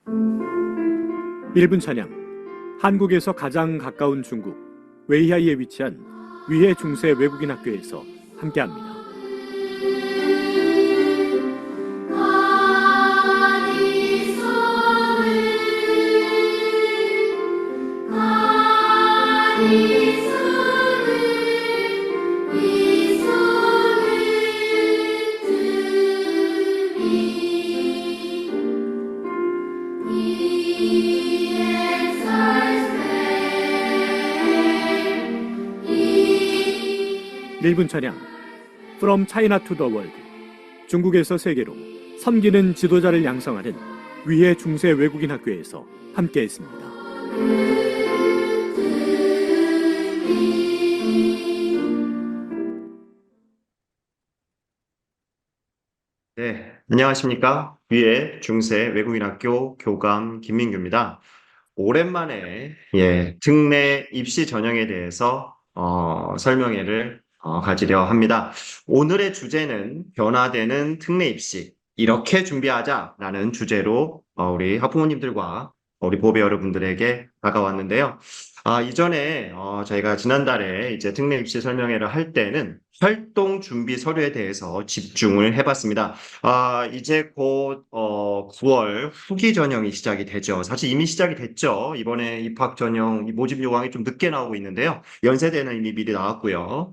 1분 찬양. 한국에서 가장 가까운 중국 웨이하이에 위치한 위해 중세 외국인 학교에서 함께합니다. 일분 찬양. From China to the World. 중국에서 세계로 섬기는 지도자를 양성하는 위해 중세 외국인 학교에서 함께했습니다. 네, 안녕하십니까? 위에 중세 외국인학교 교감 김민규입니다. 오랜만에 특례 입시 전형에 대해서 설명회를 가지려 합니다. 오늘의 주제는 변화되는 특례 입시 이렇게 준비하자라는 주제로 우리 학부모님들과 우리 보배 여러분들에게 다가왔는데요. 이전에 저희가 지난달에 이제 특례 입시 설명회를 할 때는 활동 준비 서류에 대해서 집중을 해봤습니다. 이제 곧 9월 후기 전형이 시작이 되죠. 사실 이미 시작이 됐죠. 이번에 입학 전형 모집 요강이 좀 늦게 나오고 있는데요. 연세대는 이미 미리 나왔고요.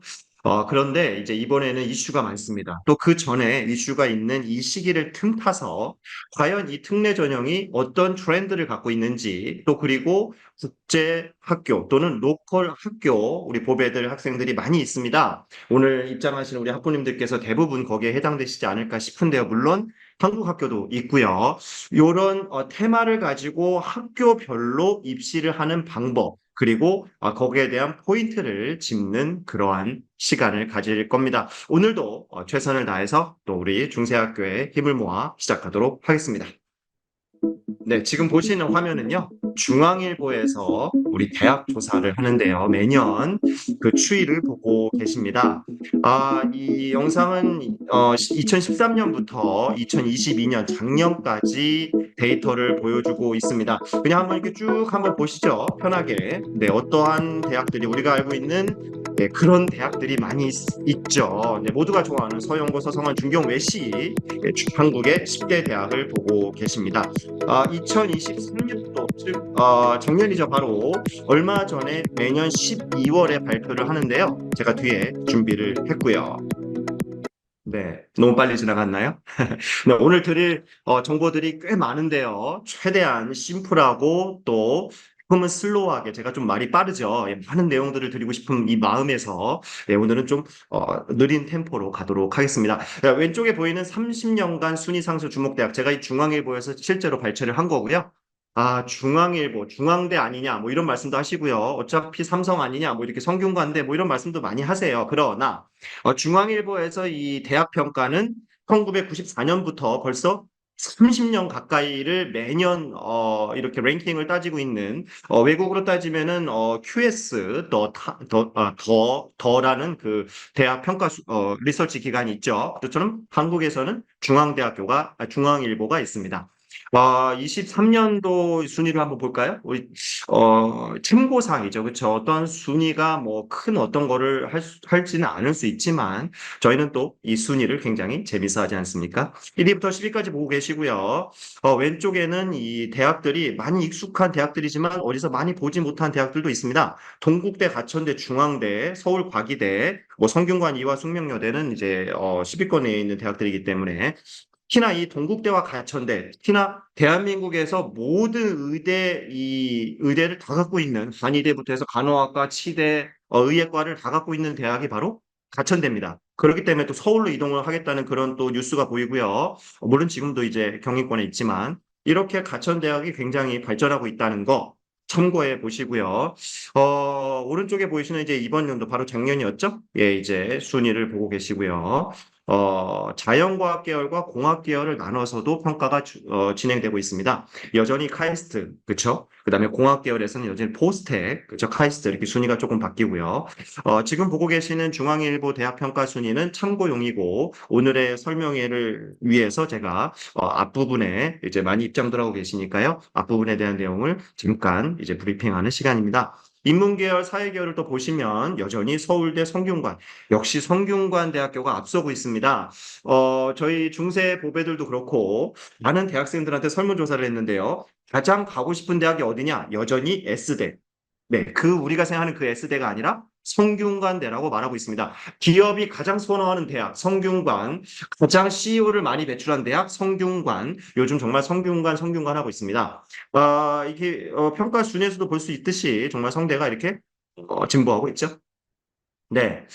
그런데 이제 이번에는 이슈가 많습니다. 또 그 전에 이슈가 있는 이 시기를 틈타서 과연 이 특례 전형이 어떤 트렌드를 갖고 있는지, 또 그리고 국제 학교 또는 로컬 학교 우리 보배들 학생들이 많이 있습니다. 오늘 입장하시는 우리 학부모님들께서 대부분 거기에 해당되시지 않을까 싶은데요. 물론 한국 학교도 있고요. 이런 테마를 가지고 학교별로 입시를 하는 방법, 그리고 거기에 대한 포인트를 짚는 그러한 시간을 가질 겁니다. 오늘도 최선을 다해서 또 우리 중세학교에 힘을 모아 시작하도록 하겠습니다. 네, 지금 보시는 화면은요, 중앙일보에서 우리 대학 조사를 하는데요. 매년 그 추이를 보고 계십니다. 이 영상은 2013년부터 2022년 작년까지 데이터를 보여주고 있습니다. 그냥 한번 이렇게 쭉 한번 보시죠. 편하게. 네, 어떠한 대학들이 우리가 알고 있는 그런 대학들이 많이 있죠. 네, 모두가 좋아하는 서영고, 서성한, 중경, 외시 한국의 10개 대학을 보고 계십니다. 2023년도, 즉 작년이죠. 바로 얼마 전에 매년 12월에 발표를 하는데요. 제가 뒤에 준비를 했고요. 네, 너무 빨리 지나갔나요? 네, 오늘 드릴 정보들이 꽤 많은데요. 최대한 심플하고 또 조금은 슬로우하게, 제가 좀 말이 빠르죠. 많은 내용들을 드리고 싶은 이 마음에서 오늘은 좀 느린 템포로 가도록 하겠습니다. 왼쪽에 보이는 30년간 순위 상승 주목대학, 제가 이 중앙일보에서 실제로 발췌를 한 거고요. 중앙일보, 중앙대 아니냐, 뭐 이런 말씀도 하시고요. 어차피 삼성 아니냐, 뭐 이렇게 성균관대, 뭐 이런 말씀도 많이 하세요. 그러나 중앙일보에서 이 대학 평가는 1994년부터 벌써 30년 가까이를 매년 이렇게 랭킹을 따지고 있는, 외국으로 따지면은 QS 더라는 그 대학 평가 리서치 기관이 있죠. 그처럼 한국에서는 중앙일보가 있습니다. 23년도 순위를 한번 볼까요? 우리 참고사항이죠. 그렇죠? 어떤 순위가 뭐 큰 어떤 거를 할지는 않을 수 있지만 저희는 또 이 순위를 굉장히 재밌어 하지 않습니까? 1위부터 10위까지 보고 계시고요. 왼쪽에는 이 대학들이 많이 익숙한 대학들이지만 어디서 많이 보지 못한 대학들도 있습니다. 동국대, 가천대, 중앙대, 서울과기대, 뭐 성균관, 이화, 숙명여대는 이제 10위권 내에 있는 대학들이기 때문에, 특히나 이 동국대와 가천대, 특히나 대한민국에서 모든 의대를 다 갖고 있는, 한의대부터 해서 간호학과, 치대, 의예과를 다 갖고 있는 대학이 바로 가천대입니다. 그렇기 때문에 또 서울로 이동을 하겠다는 그런 또 뉴스가 보이고요. 물론 지금도 이제 경기권에 있지만 이렇게 가천대학이 굉장히 발전하고 있다는 거 참고해 보시고요. 오른쪽에 보이시는 이제 이번 연도 바로 작년이었죠? 예, 이제 순위를 보고 계시고요. 자연과학 계열과 공학 계열을 나눠서도 평가가 진행되고 있습니다. 여전히 카이스트, 그쵸? 그 다음에 공학 계열에서는 여전히 포스텍, 그쵸? 카이스트 이렇게 순위가 조금 바뀌고요. 지금 보고 계시는 중앙일보 대학 평가 순위는 참고용이고 오늘의 설명회를 위해서 제가 앞부분에 이제 많이 입장들 하고 계시니까요. 앞부분에 대한 내용을 잠깐 이제 브리핑하는 시간입니다. 인문계열, 사회계열을 또 보시면 여전히 서울대 성균관, 역시 성균관 대학교가 앞서고 있습니다. 저희 중세 보배들도 그렇고 많은 대학생들한테 설문조사를 했는데요. 가장 가고 싶은 대학이 어디냐? 여전히 S대. 네, 우리가 생각하는 그 S대가 아니라 성균관대라고 말하고 있습니다. 기업이 가장 선호하는 대학, 성균관, 가장 CEO를 많이 배출한 대학, 성균관, 요즘 정말 성균관 하고 있습니다. 이게 평가 순위에서도 볼 수 있듯이 정말 성대가 이렇게 진보하고 있죠. 네.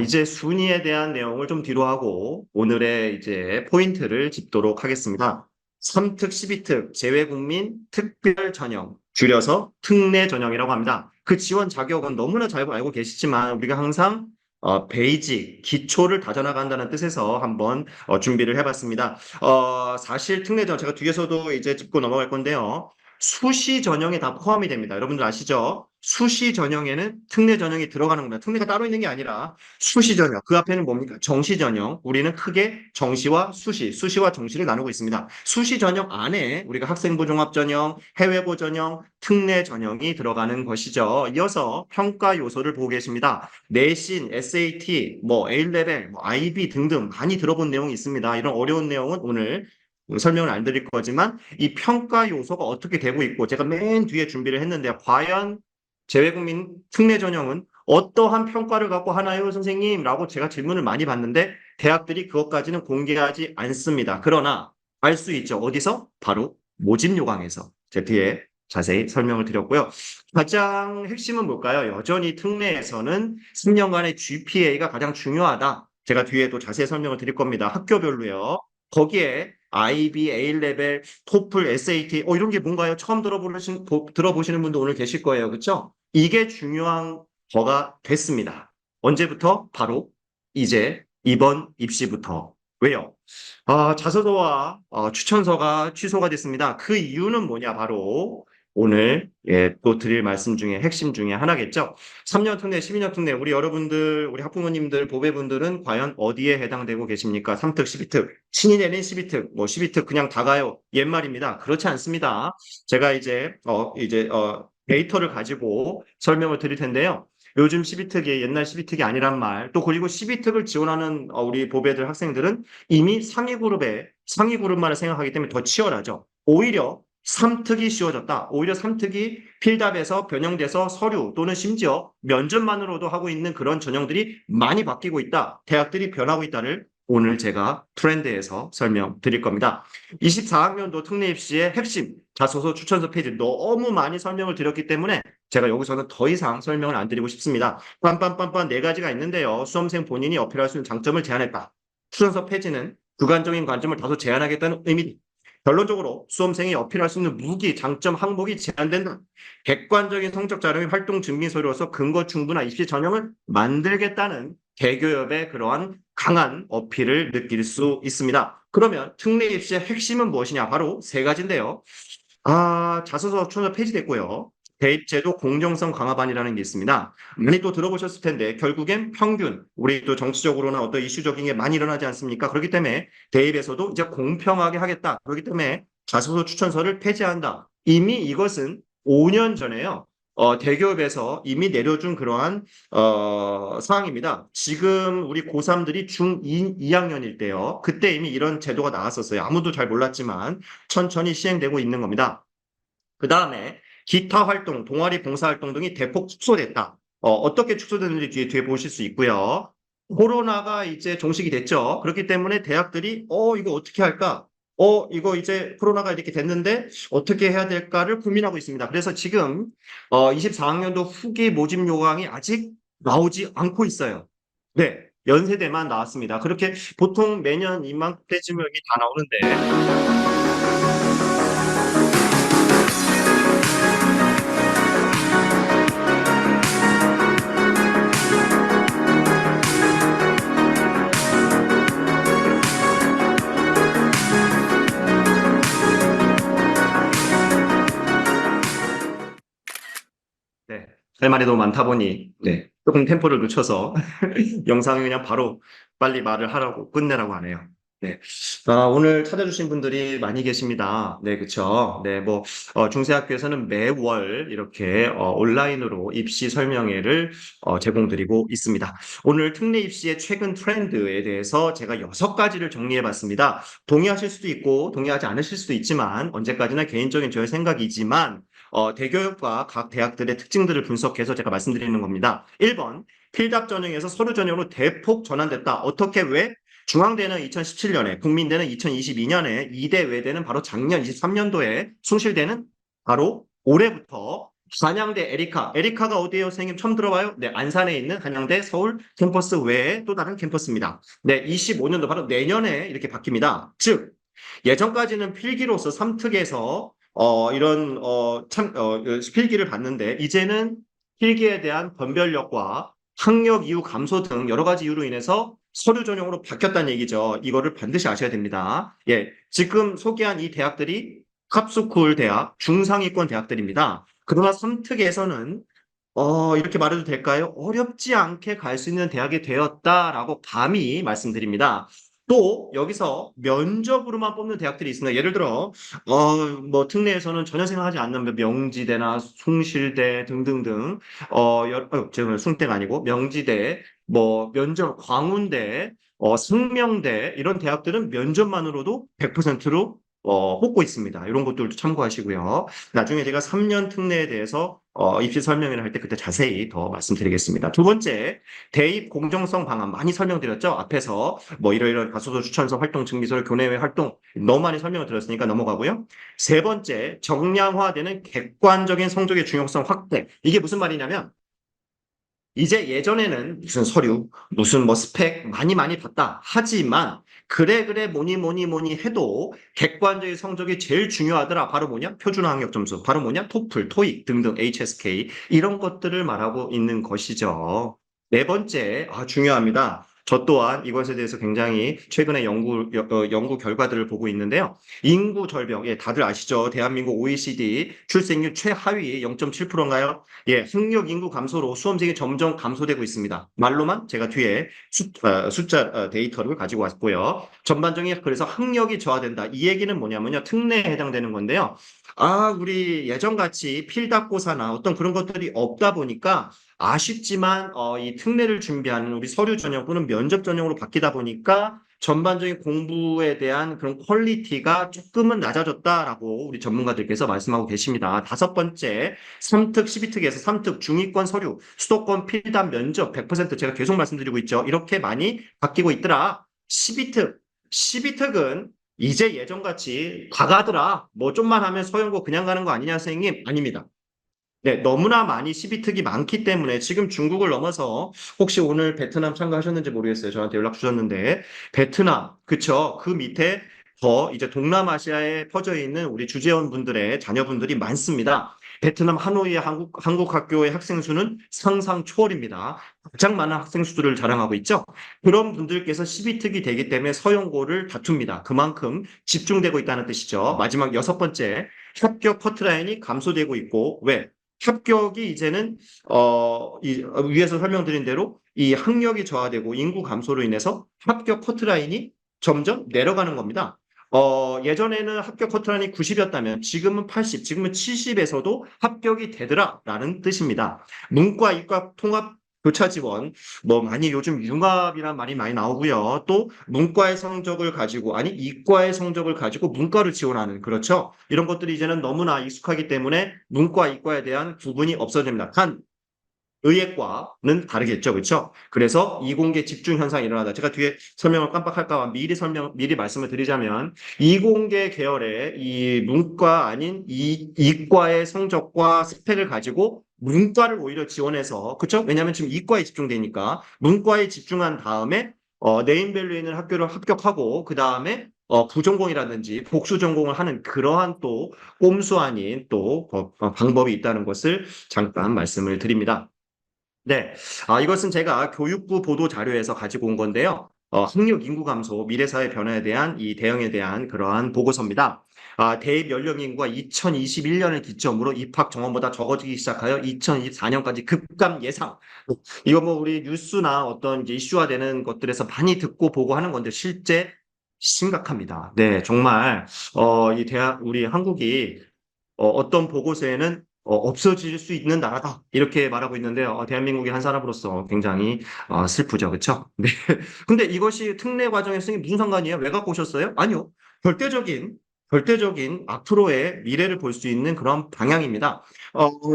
이제 순위에 대한 내용을 좀 뒤로 하고 오늘의 이제 포인트를 짚도록 하겠습니다. 3특 12특 재외국민 특별 전형, 줄여서 특례 전형이라고 합니다. 그 지원 자격은 너무나 잘 알고 계시지만 우리가 항상 베이직, 기초를 다져나간다는 뜻에서 한번 준비를 해봤습니다. 사실 특례 전형 제가 뒤에서도 이제 짚고 넘어갈 건데요. 수시 전형에 다 포함이 됩니다. 여러분들 아시죠? 수시 전형에는 특례 전형이 들어가는 겁니다. 특례가 따로 있는 게 아니라 수시 전형. 그 앞에는 뭡니까? 정시 전형. 우리는 크게 정시와 수시, 수시와 정시를 나누고 있습니다. 수시 전형 안에 우리가 학생부 종합 전형, 해외고 전형, 특례 전형이 들어가는 것이죠. 이어서 평가 요소를 보고 계십니다. 내신, SAT, A레벨, IB 등등 많이 들어본 내용이 있습니다. 이런 어려운 내용은 오늘 설명을 안 드릴 거지만 이 평가 요소가 어떻게 되고 있고 제가 맨 뒤에 준비를 했는데 과연 재외국민 특례 전형은 어떠한 평가를 갖고 하나요, 선생님? 라고 제가 질문을 많이 받는데 대학들이 그것까지는 공개하지 않습니다. 그러나 알 수 있죠. 어디서? 바로 모집 요강에서. 제 뒤에 자세히 설명을 드렸고요. 가장 핵심은 뭘까요? 여전히 특례에서는 3년간의 GPA가 가장 중요하다. 제가 뒤에도 자세히 설명을 드릴 겁니다. 학교별로요. 거기에 IB, A레벨, 토플, SAT, 이런 게 뭔가요? 처음 들어보시는 분도 오늘 계실 거예요. 그렇죠? 이게 중요한 거가 됐습니다. 언제부터? 바로 이제 이번 입시부터. 왜요? 자소서와 추천서가 취소가 됐습니다. 그 이유는 뭐냐? 바로 오늘 또 드릴 말씀 중에 핵심 중에 하나겠죠. 3년 특례, 12년 특례, 우리 여러분들, 우리 학부모님들, 보배분들은 과연 어디에 해당되고 계십니까? 3특, 12특, 신이 내린 12특, 12특 그냥 다 가요. 옛말입니다. 그렇지 않습니다. 제가 이제 데이터를 가지고 설명을 드릴 텐데요. 요즘 12특이 옛날 12특이 아니란 말, 또 그리고 12특을 지원하는 우리 보배들 학생들은 이미 상위 그룹만을 생각하기 때문에 더 치열하죠. 오히려 3특이 쉬워졌다. 오히려 3특이 필답에서 변형돼서 서류 또는 심지어 면접만으로도 하고 있는 그런 전형들이 많이 바뀌고 있다. 대학들이 변하고 있다를 오늘 제가 트렌드에서 설명드릴 겁니다. 24학년도 특례 입시의 핵심, 자소서 추천서 페이지 너무 많이 설명을 드렸기 때문에 제가 여기서는 더 이상 설명을 안 드리고 싶습니다. 빰빰빰빰 네 가지가 있는데요. 수험생 본인이 어필할 수 있는 장점을 제안했다. 추천서 페이지는 주관적인 관점을 다소 제한하겠다는 의미. 결론적으로 수험생이 어필할 수 있는 무기, 장점, 항목이 제한된다. 객관적인 성적 자료 및 활동 증빙서류로서 근거 충분한 입시 전형을 만들겠다는 대교협의 그러한 강한 어필을 느낄 수 있습니다. 그러면 특례 입시의 핵심은 무엇이냐? 바로 세 가지인데요. 자소서 추천서 폐지됐고요. 대입제도 공정성 강화반이라는 게 있습니다. 많이 또 들어보셨을 텐데 결국엔 평균, 우리 또 정치적으로나 어떤 이슈적인 게 많이 일어나지 않습니까? 그렇기 때문에 대입에서도 이제 공평하게 하겠다. 그렇기 때문에 자소서 추천서를 폐지한다. 이미 이것은 5년 전에요. 대기업에서 이미 내려준 그러한 사항입니다. 지금 우리 고3들이 중2, 2학년일 때요. 그때 이미 이런 제도가 나왔었어요. 아무도 잘 몰랐지만 천천히 시행되고 있는 겁니다. 그 다음에 기타 활동, 동아리 봉사활동 등이 대폭 축소됐다. 어떻게 축소됐는지 뒤에 보실 수 있고요. 코로나가 이제 종식이 됐죠. 그렇기 때문에 대학들이 이거 어떻게 할까? 이거 이제 코로나가 이렇게 됐는데 어떻게 해야 될까를 고민하고 있습니다. 그래서 지금 24학년도 후기 모집 요강이 아직 나오지 않고 있어요. 네, 연세대만 나왔습니다. 그렇게 보통 매년 이맘때쯤 여기 다 나오는데 할 말이 너무 많다 보니, 네, 조금 템포를 늦춰서 영상이 그냥 바로 빨리 말을 하라고 끝내라고 하네요. 네. 오늘 찾아주신 분들이 많이 계십니다. 네, 그쵸. 네, 중세학교에서는 매월 이렇게 온라인으로 입시 설명회를 제공드리고 있습니다. 오늘 특례 입시의 최근 트렌드에 대해서 제가 6가지를 정리해 봤습니다. 동의하실 수도 있고, 동의하지 않으실 수도 있지만, 언제까지나 개인적인 저의 생각이지만, 대교육과 각 대학들의 특징들을 분석해서 제가 말씀드리는 겁니다. 1번, 필답 전형에서 서류 전형으로 대폭 전환됐다. 어떻게, 왜? 중앙대는 2017년에, 국민대는 2022년에, 이대 외대는 바로 작년 23년도에, 숭실대는 바로 올해부터 한양대 에리카가 어디예요? 선생님 처음 들어봐요? 네, 안산에 있는 한양대 서울 캠퍼스 외에 또 다른 캠퍼스입니다. 네, 25년도 바로 내년에 이렇게 바뀝니다. 즉, 예전까지는 필기로서 삼특에서 필기를 봤는데 이제는 필기에 대한 변별력과 학력 이후 감소 등 여러 가지 이유로 인해서 서류 전형으로 바뀌었다는 얘기죠. 이거를 반드시 아셔야 됩니다. 예, 지금 소개한 이 대학들이 탑스쿨 대학, 중상위권 대학들입니다. 그러나 삼특에서는 이렇게 말해도 될까요? 어렵지 않게 갈 수 있는 대학이 되었다라고 감히 말씀드립니다. 또 여기서 면접으로만 뽑는 대학들이 있습니다. 예를 들어 특례에서는 전혀 생각하지 않는 명지대나 숭실대 등등등 죄송해요. 숭대가 아니고 명지대, 면접 광운대, 성명대 이런 대학들은 면접만으로도 100%로 뽑고 있습니다. 이런 것들도 참고하시고요. 나중에 제가 3년 특례에 대해서 입시 설명회를 할 때 그때 자세히 더 말씀드리겠습니다. 두 번째, 대입 공정성 방안 많이 설명드렸죠? 앞에서 이러이러한 가소서 추천서 활동 증비서류 교내외 활동 너무 많이 설명을 드렸으니까 넘어가고요. 세 번째, 정량화되는 객관적인 성적의 중요성 확대. 이게 무슨 말이냐면 이제 예전에는 무슨 서류, 무슨 스펙 많이 봤다. 하지만 그래 뭐니 해도 객관적인 성적이 제일 중요하더라. 바로 뭐냐? 표준화 학력 점수. 바로 뭐냐? 토플, 토익 등등 HSK 이런 것들을 말하고 있는 것이죠. 네 번째, 중요합니다. 저 또한 이것에 대해서 굉장히 최근에 연구 결과들을 보고 있는데요. 인구 절벽, 예, 다들 아시죠? 대한민국 OECD 출생률 최하위 0.7%인가요? 예, 학력 인구 감소로 수험생이 점점 감소되고 있습니다. 말로만 제가 뒤에 숫자 데이터를 가지고 왔고요. 전반적인 그래서 학력이 저하된다. 이 얘기는 뭐냐면요. 특례에 해당되는 건데요. 우리 예전같이 필답고사나 어떤 그런 것들이 없다 보니까 아쉽지만 이 특례를 준비하는 우리 서류 전형 또는 면접 전형으로 바뀌다 보니까 전반적인 공부에 대한 그런 퀄리티가 조금은 낮아졌다라고 우리 전문가들께서 말씀하고 계십니다. 다섯 번째, 3특, 12특에서 3특 중위권 서류, 수도권 필답 면접 100% 제가 계속 말씀드리고 있죠. 이렇게 많이 바뀌고 있더라. 12특은 이제 예전같이 다 가더라. 좀만 하면 서영고 그냥 가는 거 아니냐, 선생님? 아닙니다. 네, 너무나 많이 12특이 많기 때문에 지금 중국을 넘어서 혹시 오늘 베트남 참가하셨는지 모르겠어요. 저한테 연락 주셨는데 베트남, 그쵸? 그 밑에 더 이제 동남아시아에 퍼져 있는 우리 주재원 분들의 자녀분들이 많습니다. 베트남 하노이의 한국 학교의 학생 수는 상상 초월입니다. 가장 많은 학생 수들을 자랑하고 있죠. 그런 분들께서 12특이 되기 때문에 서영고를 다툽니다. 그만큼 집중되고 있다는 뜻이죠. 마지막 여섯 번째, 합격 커트라인이 감소되고 있고 왜? 합격이 이제는 위에서 설명드린 대로 이 학력이 저하되고 인구 감소로 인해서 합격 커트라인이 점점 내려가는 겁니다. 예전에는 합격 커트라인이 90이었다면 지금은 80, 지금은 70에서도 합격이 되더라라는 뜻입니다. 문과, 이과 통합 교차 지원, 많이 요즘 융합이란 말이 많이 나오고요. 또 문과의 성적을 가지고, 이과의 성적을 가지고 문과를 지원하는, 그렇죠? 이런 것들이 이제는 너무나 익숙하기 때문에 문과, 이과에 대한 구분이 없어집니다. 단, 의예과는 다르겠죠, 그렇죠? 그래서 이공계 집중 현상이 일어나다. 제가 뒤에 설명을 깜빡할까 봐 미리 말씀을 드리자면 이공계 계열의 이 문과 아닌 이과의 성적과 스펙을 가지고 문과를 오히려 지원해서 그렇죠? 왜냐하면 지금 이과에 집중되니까 문과에 집중한 다음에 네임밸류 있는 학교를 합격하고 그 다음에 부전공이라든지 복수 전공을 하는 그러한 또 꼼수 아닌 또 방법이 있다는 것을 잠깐 말씀을 드립니다. 네. 이것은 제가 교육부 보도 자료에서 가지고 온 건데요. 학력 인구 감소, 미래 사회 변화에 대한 이 대응에 대한 그러한 보고서입니다. 대입 연령 인구가 2021년을 기점으로 입학 정원보다 적어지기 시작하여 2024년까지 급감 예상. 이거 뭐 우리 뉴스나 어떤 이제 이슈화 되는 것들에서 많이 듣고 보고 하는 건데 실제 심각합니다. 네, 정말 이 대학 우리 한국이 어떤 보고서에는 없어질 수 있는 나라다 이렇게 말하고 있는데요. 대한민국의 한 사람으로서 굉장히 슬프죠, 그렇죠? 네. 근데 이것이 특례 과정에 선생님 무슨 상관이에요? 왜 갖고 오셨어요? 아니요. 절대적인 절대적인 앞으로의 미래를 볼 수 있는 그런 방향입니다.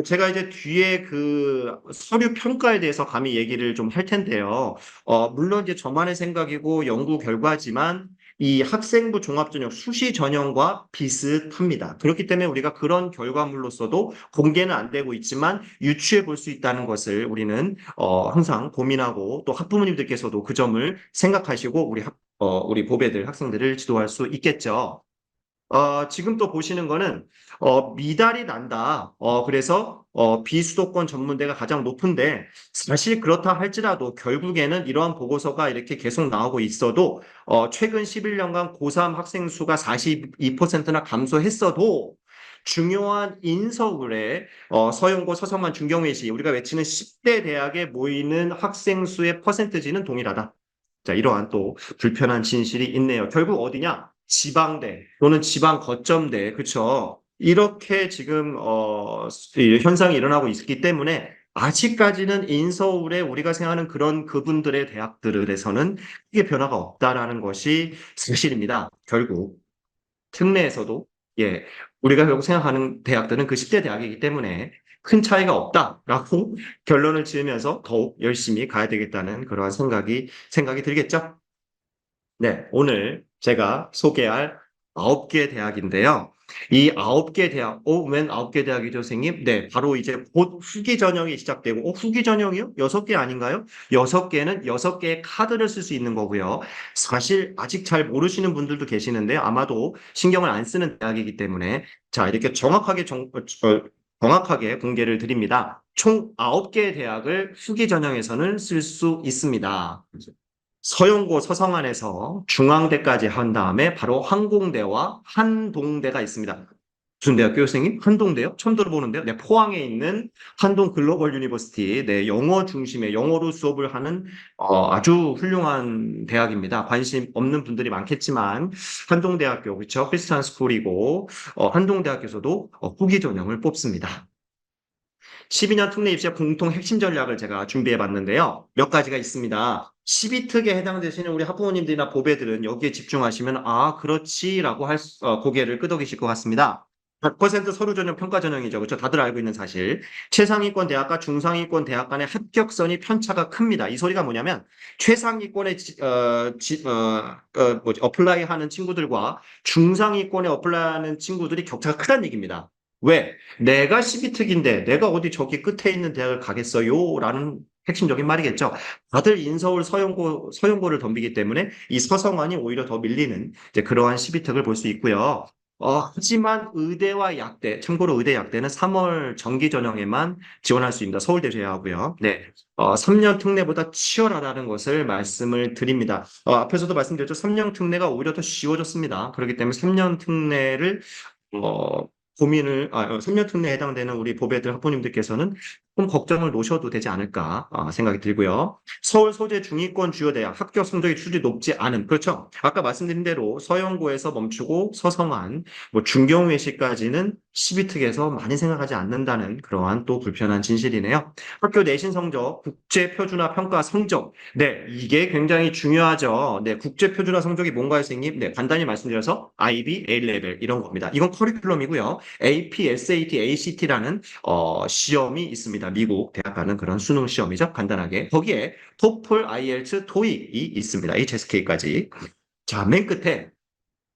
제가 이제 뒤에 그 서류 평가에 대해서 감히 얘기를 좀 할 텐데요. 물론 이제 저만의 생각이고 연구 결과지만 이 학생부 종합전형 수시 전형과 비슷합니다. 그렇기 때문에 우리가 그런 결과물로서도 공개는 안 되고 있지만 유추해 볼 수 있다는 것을 우리는 항상 고민하고 또 학부모님들께서도 그 점을 생각하시고 우리 보배들 학생들을 지도할 수 있겠죠. 지금 또 보시는 거는 미달이 난다. 그래서 비수도권 전문대가 가장 높은데 사실 그렇다 할지라도 결국에는 이러한 보고서가 이렇게 계속 나오고 있어도 최근 11년간 고3 학생 수가 42%나 감소했어도 중요한 인서울에 서영고, 서성한, 중경외시 우리가 외치는 10대 대학에 모이는 학생 수의 퍼센트지는 동일하다. 자, 이러한 또 불편한 진실이 있네요. 결국 어디냐? 지방대 또는 지방 거점대, 그쵸? 이렇게 지금 이 현상이 일어나고 있기 때문에 아직까지는 인서울에 우리가 생각하는 그런 그분들의 대학들에서는 크게 변화가 없다라는 것이 사실입니다. 결국 특례에서도 예, 우리가 결국 생각하는 대학들은 그 10대 대학이기 때문에 큰 차이가 없다라고 결론을 지으면서 더욱 열심히 가야 되겠다는 그러한 생각이 들겠죠? 네, 오늘 제가 소개할 9개 대학인데요. 이 9개 대학, 웬 9개 대학이죠, 선생님? 네, 바로 이제 곧 후기 전형이 시작되고, 후기 전형이요? 6개 아닌가요? 6개는 6개의 카드를 쓸 수 있는 거고요. 사실 아직 잘 모르시는 분들도 계시는데 아마도 신경을 안 쓰는 대학이기 때문에 자, 이렇게 정확하게 공개를 드립니다. 총 9개의 대학을 후기 전형에서는 쓸 수 있습니다. 서영고 서성안에서 중앙대까지 한 다음에 바로 항공대와 한동대가 있습니다. 무슨 대학교요, 선생님? 한동대요? 처음 들어보는데요. 네, 포항에 있는 한동 글로벌 유니버시티, 네, 영어 중심의 영어로 수업을 하는 아주 훌륭한 대학입니다. 관심 없는 분들이 많겠지만 한동대학교, 그렇죠? 크리스찬 스쿨이고 한동대학교에서도 후기 전형을 뽑습니다. 12년 특례 입시의 공통 핵심 전략을 제가 준비해 봤는데요. 몇 가지가 있습니다. 12특에 해당되시는 우리 학부모님들이나 보배들은 여기에 집중하시면 그렇지라고 고개를 끄덕이실 것 같습니다. 100% 서류 전형 평가 전형이죠. 그렇죠? 다들 알고 있는 사실. 최상위권 대학과 중상위권 대학 간의 합격선이 편차가 큽니다. 이 소리가 뭐냐면 최상위권에 어플라이 하는 친구들과 중상위권에 어플라이 하는 친구들이 격차가 크다는 얘기입니다. 왜? 내가 12특인데 내가 어디 저기 끝에 있는 대학을 가겠어요? 라는 핵심적인 말이겠죠. 다들 인서울 서영고를 덤비기 때문에 이 서성안이 오히려 더 밀리는 이제 그러한 12특을 볼 수 있고요. 하지만 의대와 약대, 참고로 의대 약대는 3월 정기 전형에만 지원할 수 있습니다. 서울대 제외하고요. 네. 3년 특례보다 치열하다는 것을 말씀을 드립니다. 앞에서도 말씀드렸죠. 3년 특례가 오히려 더 쉬워졌습니다. 그렇기 때문에 3년 특례를 어, 3년 특례에 해당되는 우리 보배들 학부모님들께서는 좀 걱정을 놓으셔도 되지 않을까 생각이 들고요. 서울 소재 중위권 주요 대학 합격 성적이 출이 높지 않은, 그렇죠? 아까 말씀드린 대로 서영고에서 멈추고 서성한, 중경외시까지는 12특에서 많이 생각하지 않는다는 그러한 또 불편한 진실이네요. 학교 내신 성적, 국제 표준화 평가 성적, 네, 이게 굉장히 중요하죠. 네, 국제 표준화 성적이 뭔가요, 선생님? 네, 간단히 말씀드려서 IB, A-레벨 이런 겁니다. 이건 커리큘럼이고요. AP, SAT, ACT라는 시험이 있습니다. 미국 대학 가는 그런 수능 시험이죠. 간단하게. 거기에 토플, IELTS, 토익이 있습니다. HSK까지. 자, 맨 끝에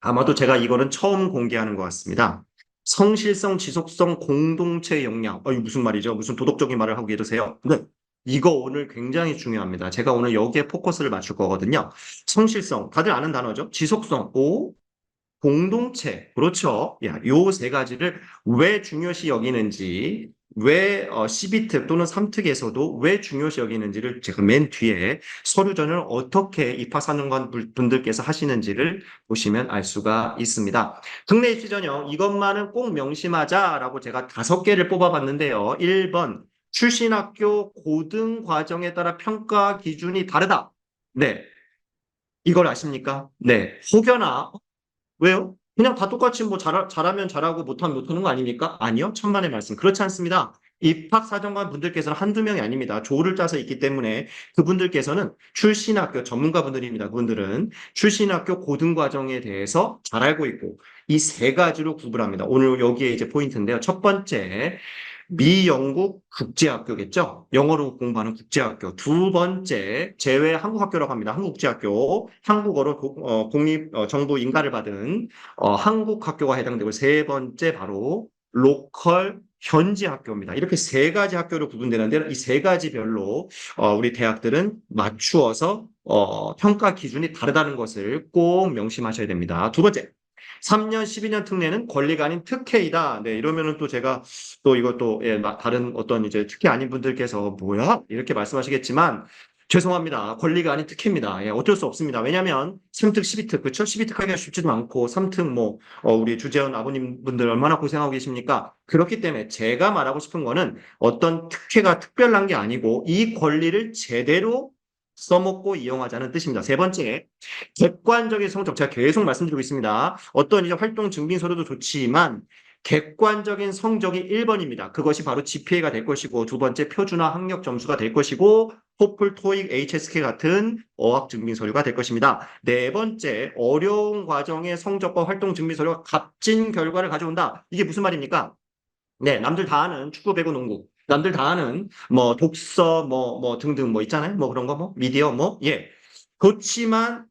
아마도 제가 이거는 처음 공개하는 것 같습니다. 성실성, 지속성, 공동체 역량. 이거 무슨 말이죠? 무슨 도덕적인 말을 하고 계세요? 네. 이거 오늘 굉장히 중요합니다. 제가 오늘 여기에 포커스를 맞출 거거든요. 성실성, 다들 아는 단어죠? 지속성, 공동체, 그렇죠. 야, 요 세 가지를 왜 중요시 여기는지, 왜 CB특 또는 3특에서도 왜 중요시 여기는지를 제가 맨 뒤에 서류 전형을 어떻게 입학사정관 분들께서 하시는지를 보시면 알 수가 있습니다. 특례 입시 전형 이것만은 꼭 명심하자라고 제가 5개를 뽑아봤는데요. 1번 출신 학교 고등 과정에 따라 평가 기준이 다르다. 네, 이걸 아십니까? 네, 혹여나 왜요? 그냥 다 똑같이 뭐 잘하면 잘하고 못하면 못하는 거 아닙니까? 아니요. 천만의 말씀. 그렇지 않습니다. 입학사정관 분들께서는 한두 명이 아닙니다. 조를 짜서 있기 때문에 그분들께서는 출신학교 전문가분들입니다. 그분들은 출신학교 고등과정에 대해서 잘 알고 있고 이 세 가지로 구분합니다. 오늘 여기에 이제 포인트인데요. 첫 번째, 미영국 국제학교겠죠? 영어로 공부하는 국제학교. 두 번째, 제외 한국학교라고 합니다. 한국국제학교. 한국어로 공립 정부 인가를 받은 한국학교가 해당되고 세 번째 바로 로컬 현지 학교입니다. 이렇게 세 가지 학교로 구분되는데 이 세 가지별로 우리 대학들은 맞추어서 평가 기준이 다르다는 것을 꼭 명심하셔야 됩니다. 두 번째, 3년, 12년 특례는 권리가 아닌 특혜이다. 네, 이러면은 또 제가 또 이것도 예, 다른 어떤 이제 특혜 아닌 분들께서 뭐야? 이렇게 말씀하시겠지만 죄송합니다. 권리가 아닌 특혜입니다. 예, 어쩔 수 없습니다. 왜냐하면 3특, 12특, 그쵸? 12특 하기가 쉽지도 않고 3특 뭐 우리 주재원 아버님 분들 얼마나 고생하고 계십니까? 그렇기 때문에 제가 말하고 싶은 거는 어떤 특혜가 특별한 게 아니고 이 권리를 제대로 써먹고 이용하자는 뜻입니다. 세 번째, 객관적인 성적. 제가 계속 말씀드리고 있습니다. 어떤 이제 활동 증빙서류도 좋지만 객관적인 성적이 1번입니다. 그것이 바로 GPA가 될 것이고 두 번째 표준화 학력 점수가 될 것이고 토플, 토익, HSK 같은 어학 증빙서류가 될 것입니다. 네 번째, 어려운 과정의 성적과 활동 증빙서류가 값진 결과를 가져온다. 이게 무슨 말입니까? 네, 남들 다 아는 축구, 배구, 농구. 남들 다 아는 뭐 독서 뭐 등등 뭐 있잖아요. 뭐 그런 거 뭐 미디어 뭐 예. 그렇지만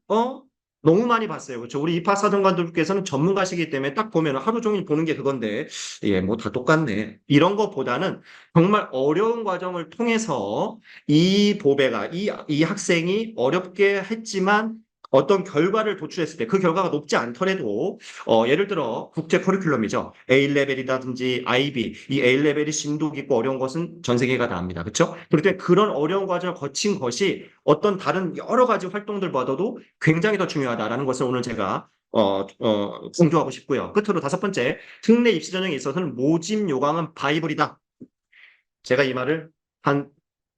너무 많이 봤어요. 그렇죠? 우리 입학사정관들께서는 전문가시기 때문에 딱 보면 하루 종일 보는 게 그건데 예, 뭐 다 똑같네. 이런 것보다는 정말 어려운 과정을 통해서 이 보배가 이 학생이 어렵게 했지만 어떤 결과를 도출했을 때 그 결과가 높지 않더라도 예를 들어 국제 커리큘럼이죠. A레벨이라든지 IB, 이 A레벨이 심도 깊고 어려운 것은 전 세계가 다 압니다. 그렇죠? 그럴 때 그런 어려운 과정을 거친 것이 어떤 다른 여러 가지 활동들보다도 굉장히 더 중요하다라는 것을 오늘 제가 강조하고 싶고요. 끝으로 5번째, 특례 입시 전형에 있어서는 모집 요강은 바이블이다. 제가 이 말을 한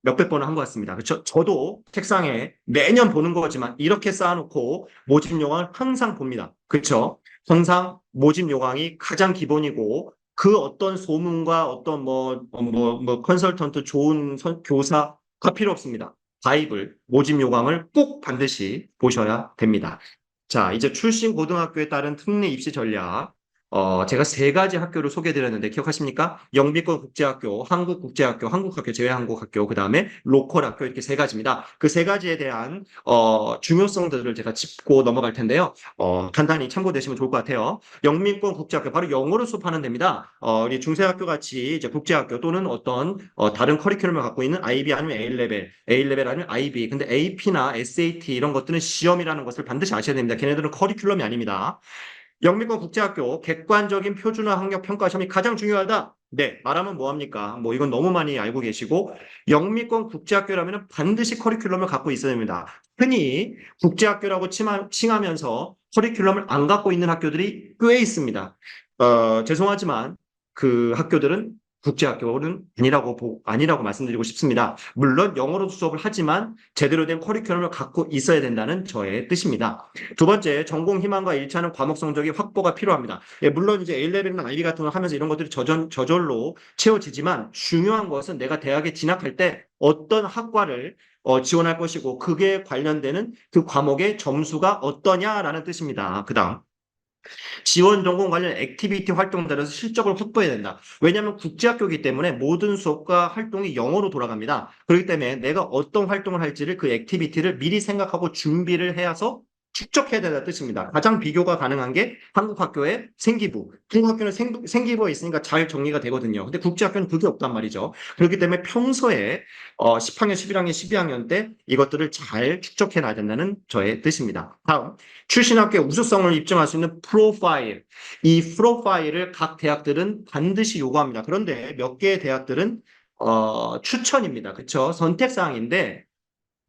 몇백 번을 한 것 같습니다. 그렇죠? 저도 책상에 매년 보는 거지만 이렇게 쌓아놓고 모집 요강을 항상 봅니다. 그렇죠? 항상 모집 요강이 가장 기본이고 그 어떤 소문과 어떤 컨설턴트 좋은 교사가 필요 없습니다. 바이블, 모집 요강을 꼭 반드시 보셔야 됩니다. 자, 이제 출신 고등학교에 따른 특례 입시 전략. 제가 세 가지 학교를 소개해드렸는데 기억하십니까? 영미권 국제학교, 한국국제학교, 한국학교, 제외한국학교, 그 다음에 로컬 학교 이렇게 세 가지입니다. 그 세 가지에 대한 중요성들을 제가 짚고 넘어갈 텐데요. 간단히 참고되시면 좋을 것 같아요. 영미권 국제학교, 바로 영어로 수업하는 데입니다. 우리 중세학교 같이 이제 국제학교 또는 어떤 다른 커리큘럼을 갖고 있는 IB 아니면 A레벨, A레벨 아니면 IB. 근데 AP나 SAT 이런 것들은 시험이라는 것을 반드시 아셔야 됩니다. 걔네들은 커리큘럼이 아닙니다. 영미권 국제학교 객관적인 표준화 학력 평가 시험이 가장 중요하다. 네, 말하면 뭐합니까? 뭐 이건 너무 많이 알고 계시고 영미권 국제학교라면 반드시 커리큘럼을 갖고 있어야 됩니다. 흔히 국제학교라고 칭하면서 커리큘럼을 안 갖고 있는 학교들이 꽤 있습니다. 죄송하지만 그 학교들은 국제학교는 아니라고 말씀드리고 싶습니다. 물론 영어로 수업을 하지만 제대로 된 커리큘럼을 갖고 있어야 된다는 저의 뜻입니다. 두 번째, 전공 희망과 일치하는 과목 성적이 확보가 필요합니다. 예, 물론 이제 A레벨이나 IB 같은 거 하면서 이런 것들이 저절로 채워지지만 중요한 것은 내가 대학에 진학할 때 어떤 학과를 지원할 것이고 그게 관련되는 그 과목의 점수가 어떠냐라는 뜻입니다. 그 다음. 지원 전공 관련 액티비티 활동들에서 실적을 확보해야 된다. 왜냐하면 국제학교이기 때문에 모든 수업과 활동이 영어로 돌아갑니다. 그렇기 때문에 내가 어떤 활동을 할지를 그 액티비티를 미리 생각하고 준비를 해서 축적해야 된다는 뜻입니다. 가장 비교가 가능한 게 한국 학교의 생기부. 한국 학교는 생기부가 있으니까 잘 정리가 되거든요. 근데 국제학교는 그게 없단 말이죠. 그렇기 때문에 평소에 10학년, 11학년, 12학년 때 이것들을 잘 축적해 놔야 된다는 저의 뜻입니다. 다음, 출신 학교의 우수성을 입증할 수 있는 프로파일. 이 프로파일을 각 대학들은 반드시 요구합니다. 그런데 몇 개의 대학들은 추천입니다. 그쵸? 선택사항인데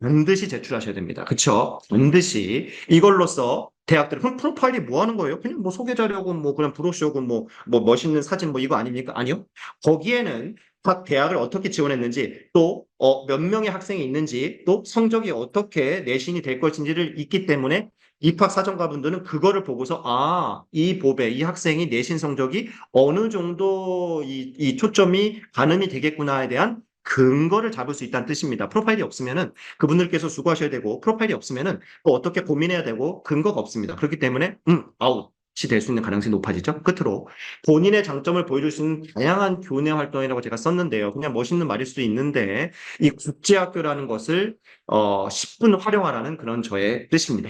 반드시 제출하셔야 됩니다. 그쵸? 반드시 이걸로써 대학들 그럼 프로파일이 뭐 하는 거예요? 그냥 뭐 소개 자료고 뭐 그냥 브로셔고 뭐 멋있는 사진 뭐 이거 아닙니까? 아니요. 거기에는 각 대학을 어떻게 지원했는지 또 몇 명의 학생이 있는지 또 성적이 어떻게 내신이 될 것인지를 있기 때문에 입학 사정가분들은 그거를 보고서 이 보배 이 학생이 내신 성적이 어느 정도 이 초점이 가늠이 되겠구나에 대한 근거를 잡을 수 있다는 뜻입니다. 프로파일이 없으면은 그분들께서 수고하셔야 되고 프로파일이 없으면은 또 어떻게 고민해야 되고 근거가 없습니다. 그렇기 때문에 아웃이 될 수 있는 가능성이 높아지죠. 끝으로 본인의 장점을 보여줄 수 있는 다양한 교내 활동이라고 제가 썼는데요. 그냥 멋있는 말일 수도 있는데 이 국제학교라는 것을 10분 활용하라는 그런 저의 뜻입니다.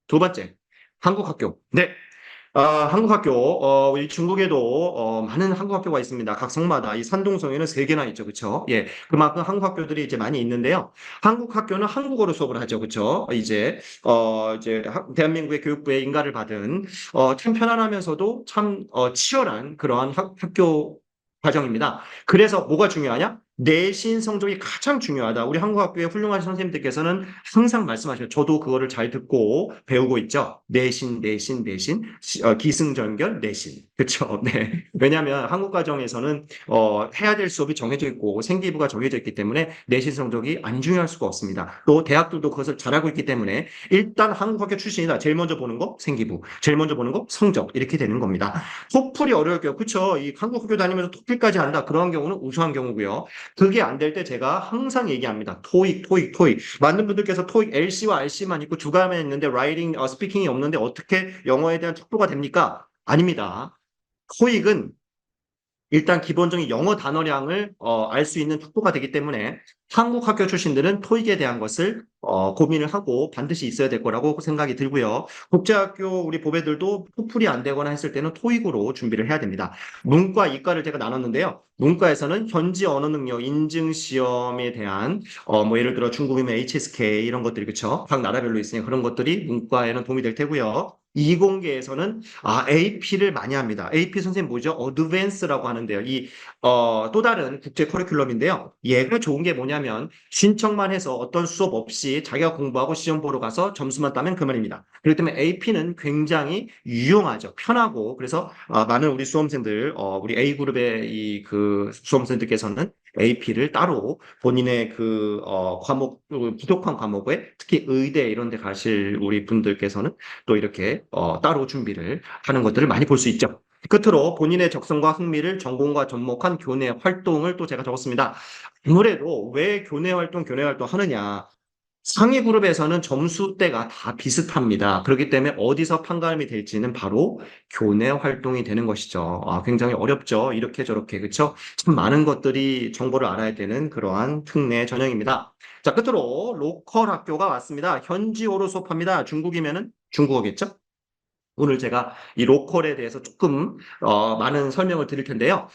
두 번째, 한국 학교. 네. 한국 학교, 이 중국에도 많은 한국 학교가 있습니다. 각 성마다 이 산동성에는 3개나 있죠, 그렇죠? 예, 그만큼 한국 학교들이 이제 많이 있는데요. 한국 학교는 한국어로 수업을 하죠, 그렇죠? 이제 대한민국의 교육부의 인가를 받은 참 편안하면서도 참 치열한 그러한 학교 과정입니다. 그래서 뭐가 중요하냐? 내신 성적이 가장 중요하다. 우리 한국 학교의 훌륭한 선생님들께서는 항상 말씀하셔요. 저도 그거를 잘 듣고 배우고 있죠. 내신. 기승전결 내신. 그렇죠? 네. 왜냐하면 한국 과정에서는 해야 될 수업이 정해져 있고 생기부가 정해져 있기 때문에 내신 성적이 안 중요할 수가 없습니다. 또 대학들도 그것을 잘하고 있기 때문에 일단 한국 학교 출신이다. 제일 먼저 보는 거 생기부. 제일 먼저 보는 거 성적. 이렇게 되는 겁니다. 토플이 어려울 경우, 그렇죠? 이 한국 학교 다니면서 토플까지 한다. 그런 경우는 우수한 경우고요. 그게 안 될 때 제가 항상 얘기합니다. 토익. 많은 분들께서 토익 LC와 RC만 있고 주감에 있는데 라이팅, 스피킹이 없는데 어떻게 영어에 대한 척도가 됩니까? 아닙니다. 토익은 일단 기본적인 영어 단어량을 알 수 있는 척도가 되기 때문에 한국 학교 출신들은 토익에 대한 것을 고민을 하고 반드시 있어야 될 거라고 생각이 들고요. 국제학교 우리 보배들도 토플이 안 되거나 했을 때는 토익으로 준비를 해야 됩니다. 문과, 이과를 제가 나눴는데요. 문과에서는 현지 언어 능력 인증 시험에 대한 뭐 예를 들어 중국이면 HSK 이런 것들이 그렇죠. 각 나라별로 있으니 그런 것들이 문과에는 도움이 될 테고요. 이공계에서는 AP를 많이 합니다. AP 선생님 뭐죠? 어드밴스라고 하는데요. 또 다른 국제 커리큘럼인데요. 얘가 좋은 게 뭐냐면 신청만 해서 어떤 수업 없이 자기가 공부하고 시험 보러 가서 점수만 따면 그만입니다. 그렇기 때문에 AP는 굉장히 유용하죠. 편하고 그래서 많은 우리 수험생들, 우리 A그룹의 그 수험생들께서는 AP를 따로 본인의 과목, 부족한 과목에 특히 의대 이런 데 가실 우리 분들께서는 또 이렇게 따로 준비를 하는 것들을 많이 볼 수 있죠. 끝으로 본인의 적성과 흥미를 전공과 접목한 교내 활동을 또 제가 적었습니다. 아무래도 왜 교내 활동 하느냐. 상위 그룹에서는 점수대가 다 비슷합니다. 그렇기 때문에 어디서 판가름이 될지는 바로 교내 활동이 되는 것이죠. 굉장히 어렵죠. 이렇게 저렇게 그렇죠? 참 많은 것들이 정보를 알아야 되는 그러한 특례 전형입니다. 자, 끝으로 로컬 학교가 왔습니다. 현지어로 수업합니다. 중국이면은 중국어겠죠? 오늘 제가 이 로컬에 대해서 조금 많은 설명을 드릴 텐데요.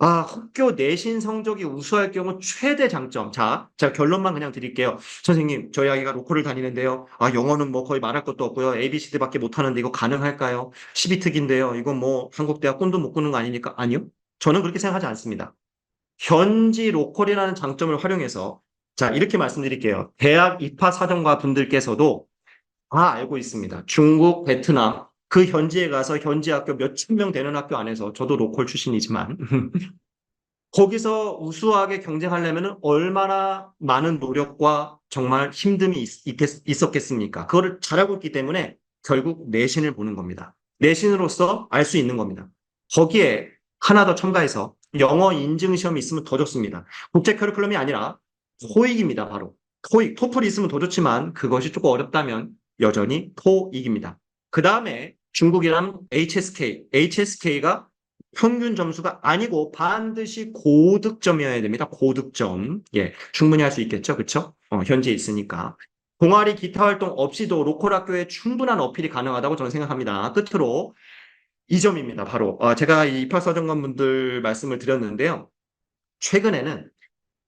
학교 내신 성적이 우수할 경우 최대 장점. 자, 제가 결론만 그냥 드릴게요. 선생님, 저희 아이가 로컬을 다니는데요. 영어는 뭐 거의 말할 것도 없고요. ABCD밖에 못하는데 이거 가능할까요? 12특인데요. 이거 뭐 한국 대학 꿈도 못 꾸는 거 아닙니까? 아니요. 저는 그렇게 생각하지 않습니다. 현지 로컬이라는 장점을 활용해서 자, 이렇게 말씀드릴게요. 대학 입학 사정과 분들께서도 다 알고 있습니다. 중국, 베트남, 그 현지에 가서 현지 학교 몇천 명 되는 학교 안에서 저도 로컬 출신이지만 거기서 우수하게 경쟁하려면 얼마나 많은 노력과 정말 힘듦이 있었겠습니까? 그거를 잘하고 있기 때문에 결국 내신을 보는 겁니다. 내신으로서 알 수 있는 겁니다. 거기에 하나 더 첨가해서 영어 인증 시험이 있으면 더 좋습니다. 국제 커리큘럼이 아니라 토익입니다, 바로. 토익, 토플이 있으면 더 좋지만 그것이 조금 어렵다면 여전히 토익입니다. 그 다음에 중국이란 HSK가 평균 점수가 아니고 반드시 고득점이어야 됩니다. 고득점. 예, 충분히 할 수 있겠죠. 그렇죠? 현지에 있으니까. 동아리 기타 활동 없이도 로컬 학교에 충분한 어필이 가능하다고 저는 생각합니다. 끝으로 이 점입니다. 바로 제가 이 입학사정관분들 말씀을 드렸는데요. 최근에는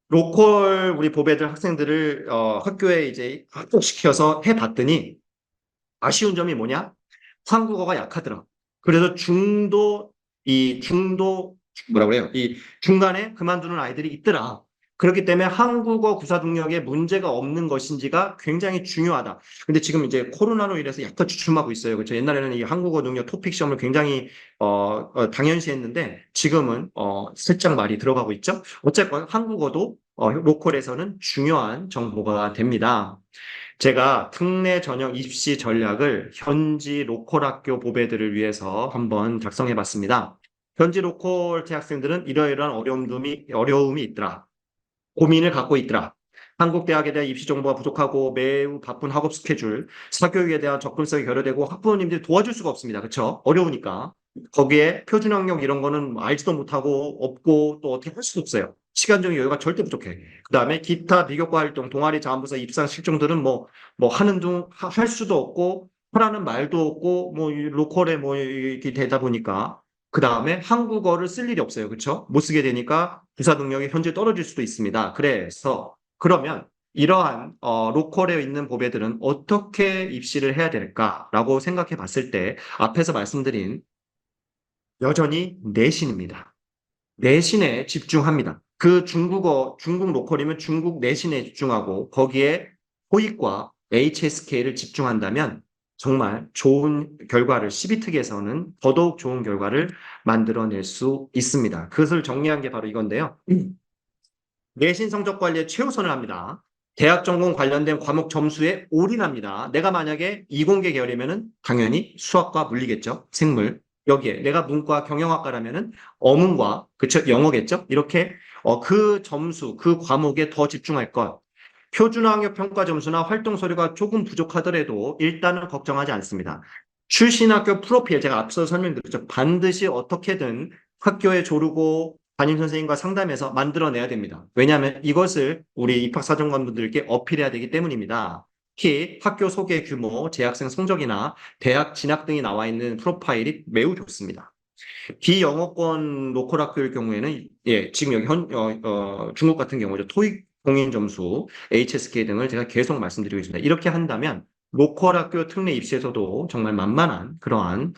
로컬 우리 보배들 학생들을 학교에 이제 합격시켜서 해봤더니 아쉬운 점이 뭐냐? 한국어가 약하더라. 그래서 뭐라 그래요? 이 중간에 그만두는 아이들이 있더라. 그렇기 때문에 한국어 구사 능력에 문제가 없는 것인지가 굉장히 중요하다. 근데 지금 이제 코로나로 인해서 약간 주춤하고 있어요. 그렇죠? 옛날에는 이 한국어 능력 토픽 시험을 굉장히 당연시했는데 지금은 살짝 말이 들어가고 있죠. 어쨌건 한국어도 로컬에서는 중요한 정보가 됩니다. 제가 특례 전형 입시 전략을 현지 로컬 학교 보배들을 위해서 한번 작성해 봤습니다. 현지 로컬 대학생들은 이러이러한 어려움이 있더라. 고민을 갖고 있더라. 한국 대학에 대한 입시 정보가 부족하고 매우 바쁜 학업 스케줄, 사교육에 대한 접근성이 결여되고 학부모님들이 도와줄 수가 없습니다. 그렇죠? 어려우니까. 거기에 표준 학력 이런 거는 알지도 못하고 없고 또 어떻게 할 수도 없어요. 시간적인 여유가 절대 부족해. 그다음에 기타 비교과 활동, 동아리 자원부서 입상 실종들은 뭐 하는 둥 할 수도 없고 하라는 말도 없고 뭐 로컬에 뭐 이렇게 되다 보니까 그다음에 한국어를 쓸 일이 없어요. 그렇죠? 못 쓰게 되니까 부사 능력이 현재 떨어질 수도 있습니다. 그래서 그러면 이러한 로컬에 있는 보배들은 어떻게 입시를 해야 될까라고 생각해 봤을 때 앞에서 말씀드린 여전히 내신입니다. 내신에 집중합니다. 그 중국 로컬이면 중국 내신에 집중하고 거기에 토익과 HSK를 집중한다면 정말 좋은 결과를 12특에서는 더더욱 좋은 결과를 만들어낼 수 있습니다. 그것을 정리한 게 바로 이건데요. 내신 성적 관리에 최우선을 합니다. 대학 전공 관련된 과목 점수에 올인합니다. 내가 만약에 이공계 계열이면은 당연히 수학과 물리겠죠. 생물. 여기에 내가 문과 경영학과라면은 어문과 그쵸 영어겠죠. 이렇게 그 점수 그 과목에 더 집중할 것. 표준학력 평가 점수나 활동 서류가 조금 부족하더라도 일단은 걱정하지 않습니다. 출신 학교 프로필 제가 앞서 설명드렸죠. 반드시 어떻게든 학교에 조르고 담임 선생님과 상담해서 만들어내야 됩니다. 왜냐하면 이것을 우리 입학사정관분들께 어필해야 되기 때문입니다. 특히 학교 소개 규모, 재학생 성적이나 대학 진학 등이 나와 있는 프로파일이 매우 좋습니다. 비영어권 로컬 학교일 경우에는 지금 여기 중국 같은 경우죠. 토익 공인 점수, HSK 등을 제가 계속 말씀드리고 있습니다. 이렇게 한다면 로컬 학교 특례 입시에서도 정말 만만한 그러한